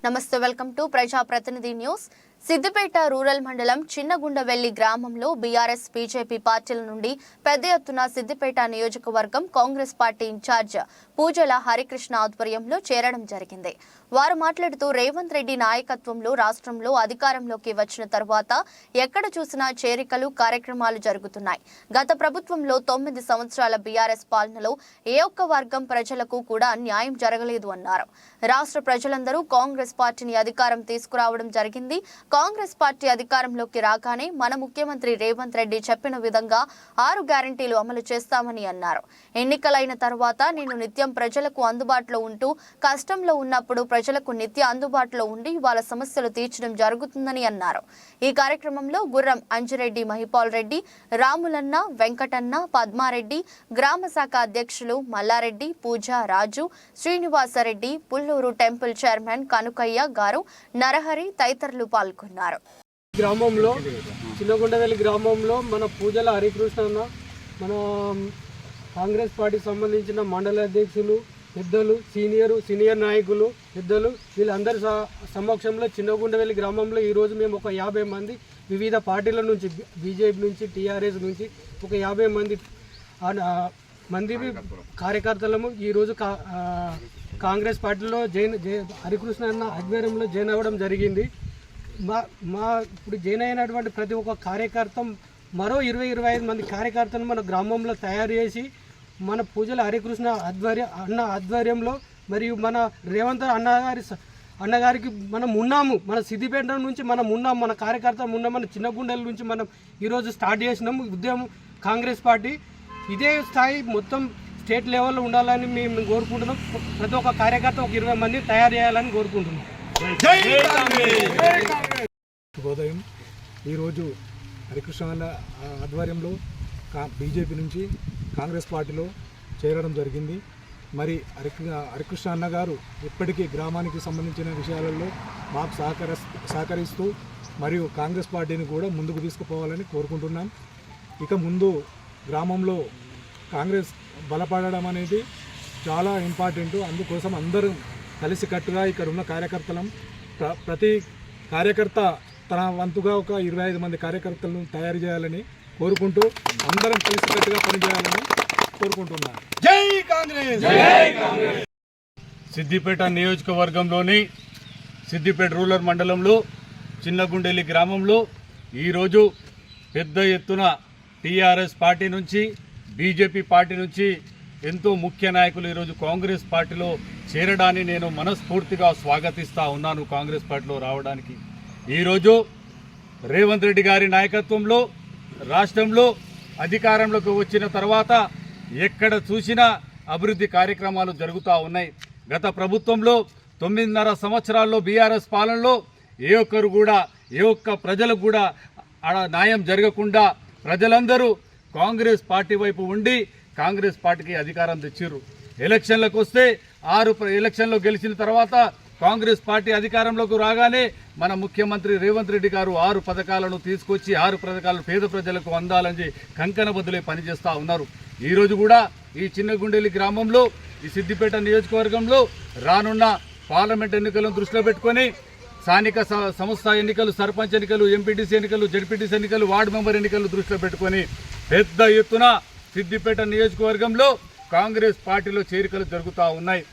నమస్తే, welcome to ప్రజాప్రతినిధి news. Siddipet rural మండలం చిన్నగుండవెల్లి గ్రామంలో బీఆర్ఎస్ బీజేపీ పార్టీల నుండి పెద్ద ఎత్తున సిద్దిపేట నియోజకవర్గం కాంగ్రెస్ పార్టీ ఇన్ఛార్జ్ పూజల హరికృష్ణ ఆధ్వర్యంలో చేరడం జరిగింది. వారు మాట్లాడుతూ రేవంత్ రెడ్డి నాయకత్వంలో రాష్ట్రంలో అధికారంలోకి వచ్చిన తర్వాత ఎక్కడ చూసినా చేరికలు కార్యక్రమాలు జరుగుతున్నాయి. గత ప్రభుత్వంలో 9 సంవత్సరాల బీఆర్ఎస్ పాలనలో ఏ ఒక్క వర్గం ప్రజలకు కూడా న్యాయం జరగలేదు అన్నారు. రాష్ట్ర ప్రజలందరూ కాంగ్రెస్ పార్టీని అధికారం తీసుకురావడం జరిగింది. కాంగ్రెస్ పార్టీ అధికారంలోకి రాగానే మన ముఖ్యమంత్రి రేవంత్ రెడ్డి చెప్పిన విధంగా 6 గ్యారంటీలు అమలు చేస్తామని అన్నారు. ఎన్నికలైన తర్వాత నేను నిత్యం ప్రజలకు అందుబాటులో ఉంటూ కష్టంలో ఉన్నప్పుడు ప్రజలకు నిత్య అందుబాటులో ఉండి వాళ్ళ సమస్యలు తీర్చడం జరుగుతుందని అన్నారు. ఈ కార్యక్రమంలో గుర్రం అంజిరెడ్డి, మహిపాల్ రెడ్డి, రాములన్న, వెంకటన్న, పద్మారెడ్డి, గ్రామ శాఖ అధ్యక్షులు మల్లారెడ్డి, పూజ, రాజు, శ్రీనివాసరెడ్డి, పుల్లూరు టెంపుల్ చైర్మన్ కనుకయ్య గారు, నరహరి తదితరులు పాల్గొన్నారు. గ్రామంలో చిన్నగుండవెల్లి గ్రామంలో మన పూజల హరికృష్ణ అన్న, మన కాంగ్రెస్ పార్టీకి సంబంధించిన మండల అధ్యక్షులు, పెద్దలు, సీనియర్ నాయకులు, పెద్దలు వీళ్ళందరి సమక్షంలో చిన్నగుండవెల్లి గ్రామంలో ఈరోజు మేము ఒక 50 మంది వివిధ పార్టీల నుంచి, బీజేపీ నుంచి, టీఆర్ఎస్ నుంచి ఒక 50 మంది కార్యకర్తలము ఈరోజు కాంగ్రెస్ పార్టీలో హరికృష్ణ అన్న ఆధ్వర్యంలో జాయిన్ అవ్వడం జరిగింది. ఇప్పుడు జాయిన్ అయినటువంటి ప్రతి ఒక్క కార్యకర్త మరో 20-25 మంది కార్యకర్తలను మన గ్రామంలో తయారు చేసి మన పూజల హరికృష్ణ ఆధ్వర్యంలో మరియు మన రేవంత్ అన్నగారికి మనం ఉన్నాము. మన సిద్దిపేట నుంచి మనం ఉన్నాం, మన కార్యకర్తలు ఉన్నాం. మన చిన్నగుండెల నుంచి మనం ఈరోజు స్టార్ట్ చేసినాము ఉద్యమం. కాంగ్రెస్ పార్టీ ఇదే స్థాయి మొత్తం స్టేట్ లెవెల్లో ఉండాలని మేము కోరుకుంటున్నాం. ప్రతి ఒక్క కార్యకర్త ఒక 20 మంది తయారు చేయాలని కోరుకుంటున్నాం. శుభోదయం. ఈరోజు హరికృష్ణ ఆధ్వర్యంలో బీజేపీ నుంచి కాంగ్రెస్ పార్టీలో చేరడం జరిగింది. మరి హరికృష్ణ అన్న గారు ఇప్పటికీ గ్రామానికి సంబంధించిన విషయాలలో మాకు సహకరిస్తూ మరియు కాంగ్రెస్ పార్టీని కూడా ముందుకు తీసుకుపోవాలని కోరుకుంటున్నాం. ఇక ముందు గ్రామంలో కాంగ్రెస్ బలపడడం అనేది చాలా ఇంపార్టెంట్. అందుకోసం అందరం కలిసికట్టుగా ఇక్కడ ఉన్న కార్యకర్తలం, ప్రతి కార్యకర్త తన వంతుగా ఒక 25 మంది కార్యకర్తలను తయారు చేయాలని కోరుకుంటూ అందరం కలిసికట్టుగా పనిచేయాలని కోరుకుంటున్నాను. జై కాంగ్రెస్! సిద్దిపేట నియోజకవర్గంలోని సిద్దిపేట రూరల్ మండలంలో చిన్నగుండెల్లి గ్రామంలో ఈరోజు పెద్ద ఎత్తున టీఆర్ఎస్ పార్టీ నుంచి, బీజేపీ పార్టీ నుంచి ఎంతో ముఖ్య నాయకులు ఈరోజు కాంగ్రెస్ పార్టీలో చేరడాన్ని నేను మనస్ఫూర్తిగా స్వాగతిస్తూ ఉన్నాను. కాంగ్రెస్ పార్టీలో రావడానికి ఈరోజు రేవంత్ రెడ్డి గారి నాయకత్వంలో రాష్ట్రంలో అధికారంలోకి వచ్చిన తర్వాత ఎక్కడ చూసినా అభివృద్ధి కార్యక్రమాలు జరుగుతూ ఉన్నాయి. గత ప్రభుత్వంలో 9.5 సంవత్సరాల్లో బీఆర్ఎస్ పాలనలో ఏ ఒక్క ప్రజలకు కూడా న్యాయం జరగకుండా ప్రజలందరూ కాంగ్రెస్ పార్టీ వైపు ఉండి కాంగ్రెస్ పార్టీకి అధికారం తెచ్చిర్రు. ఎలక్షన్లకు వస్తే 6 ఎలక్షన్లో గెలిచిన తర్వాత కాంగ్రెస్ పార్టీ అధికారంలోకి రాగానే మన ముఖ్యమంత్రి రేవంత్ రెడ్డి గారు 6 పథకాలను తీసుకొచ్చి 6 పథకాలను పేద ప్రజలకు అందాలని కంకణ బదులే పనిచేస్తూ ఉన్నారు. ఈరోజు కూడా ఈ చిన్నగుండెల్లి గ్రామంలో, ఈ సిద్దిపేట నియోజకవర్గంలో రానున్న పార్లమెంట్ ఎన్నికలను దృష్టిలో పెట్టుకొని స్థానిక సంస్థ ఎన్నికలు, సర్పంచ్ ఎన్నికలు, ఎంపీటీసీ ఎన్నికలు, జడ్పీటీసీ ఎన్నికలు, వార్డు మెంబర్ ఎన్నికలు దృష్టిలో పెట్టుకొని పెద్ద ఎత్తున సిద్దిపేట నియోజకవర్గంలో కాంగ్రెస్ పార్టీలో చేరికలు జరుగుతూ ఉన్నాయి.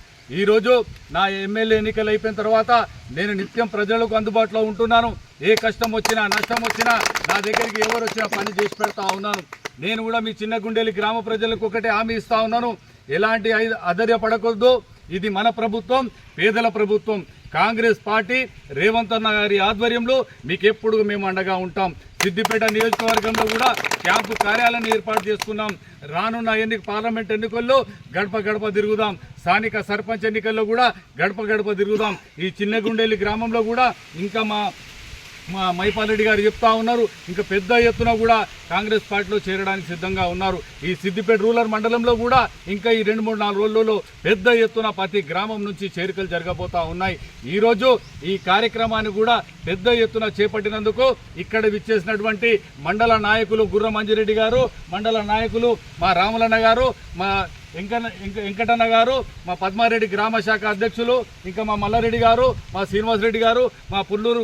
ఈరోజు నా ఎమ్మెల్యే ఎన్నికలు అయిపోయిన తర్వాత నేను నిత్యం ప్రజలకు అందుబాటులో ఉంటున్నాను. ఏ కష్టం వచ్చినా, నష్టం వచ్చినా నా దగ్గరికి ఎవరు వచ్చినా పని చేసి పెడతా ఉన్నాను. నేను కూడా మీ చిన్నగుండెల్లి గ్రామ ప్రజలకు ఒకటే హామీ ఇస్తా ఉన్నాను, ఎలాంటి అధైర్యపడకూడదు. ఇది మన ప్రభుత్వం, పేదల ప్రభుత్వం. కాంగ్రెస్ పార్టీ రేవంత్ అన్న గారి ఆధ్వర్యంలో మీకు ఎప్పుడు మేము అండగా ఉంటాం. సిద్దిపేట నియోజకవర్గంలో కూడా క్యాంపు కార్యాలయాన్ని ఏర్పాటు చేసుకున్నాం. రానున్న పార్లమెంట్ ఎన్నికల్లో గడప గడప తిరుగుదాం. స్థానిక సర్పంచ్ ఎన్నికల్లో కూడా గడప గడప తిరుగుదాం. ఈ చిన్నగుండెల్లి గ్రామంలో కూడా ఇంకా మా మైపాల్ రెడ్డి గారు చెప్తా ఉన్నారు, ఇంకా పెద్ద ఎత్తున కూడా కాంగ్రెస్ పార్టీలో చేరడానికి సిద్ధంగా ఉన్నారు. ఈ సిద్దిపేట రూరల్ మండలంలో కూడా ఇంకా ఈ 2-3-4 రోజుల్లో పెద్ద ఎత్తున ప్రతి గ్రామం నుంచి చేరికలు జరగబోతా ఉన్నాయి. ఈరోజు ఈ కార్యక్రమాన్ని కూడా పెద్ద ఎత్తున చేపట్టినందుకు ఇక్కడ విచ్చేసినటువంటి మండల నాయకులు గుర్రం అంజిరెడ్డి గారు, మండల నాయకులు మా రాములన్న గారు, మా వెంకటన్న గారు, మా పద్మారెడ్డి గ్రామ శాఖ అధ్యక్షులు, ఇంకా మా మల్లారెడ్డి గారు, మా శ్రీనివాసరెడ్డి గారు, మా పుల్లూరు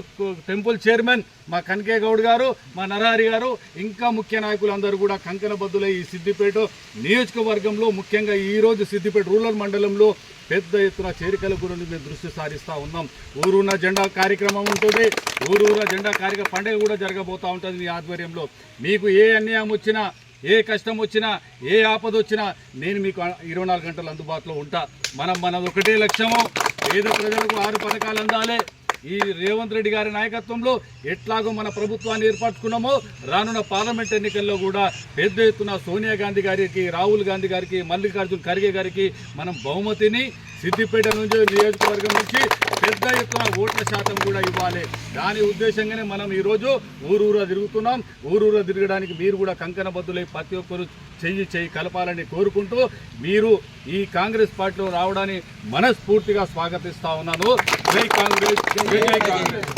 టెంపుల్ చైర్మన్ మా కనకే గౌడ్ గారు, మా నరహరి గారు, ఇంకా ముఖ్య నాయకులందరూ కూడా కంకణబద్దులై ఈ సిద్దిపేట నియోజకవర్గంలో, ముఖ్యంగా ఈరోజు సిద్దిపేట రూరల్ మండలంలో పెద్ద ఎత్తున చేరికల గురించి మేము దృష్టి సారిస్తూ ఉన్నాం. ఊరూరున జెండా కార్యక్రమం ఉంటుంది, ఊరూరున జెండా కార్యక్రమం కూడా జరగబోతూ ఉంటుంది మీ ఆధ్వర్యంలో. మీకు ఏ అన్యాయం వచ్చినా, ఏ కష్టం వచ్చినా, ఏ ఆపద వచ్చినా నేను మీకు 24 గంటలు అందుబాటులో ఉంటా. మనది ఒకటే లక్ష్యము, పేద ప్రజలకు 6 పథకాలు అందాలి. ఈ రేవంత్ రెడ్డి గారి నాయకత్వంలో ఎట్లాగో మన ప్రభుత్వాన్ని ఏర్పరచుకున్నామో రానున్న పార్లమెంట్ ఎన్నికల్లో కూడా పెద్ద ఎత్తున సోనియా గాంధీ గారికి, రాహుల్ గాంధీ గారికి, మల్లికార్జున్ ఖర్గే గారికి మనం బహుమతిని సిద్దిపేట నుంచి నియోజకవర్గం నుంచి పెద్ద ఎత్తున ఓట్ల శాతం కూడా ఇవ్వాలి. దాని ఉద్దేశంగానే మనం ఈరోజు ఊరూరా తిరుగుతున్నాం. ఊరూరా తిరగడానికి మీరు కూడా కంకణబద్దులై ప్రతి ఒక్కరు చెయ్యి కలపాలని కోరుకుంటూ మీరు ఈ కాంగ్రెస్ పార్టీలో రావడాన్ని మనస్ఫూర్తిగా స్వాగతిస్తా ఉన్నాను. జై కాంగ్రెస్, జై కాంగ్రెస్.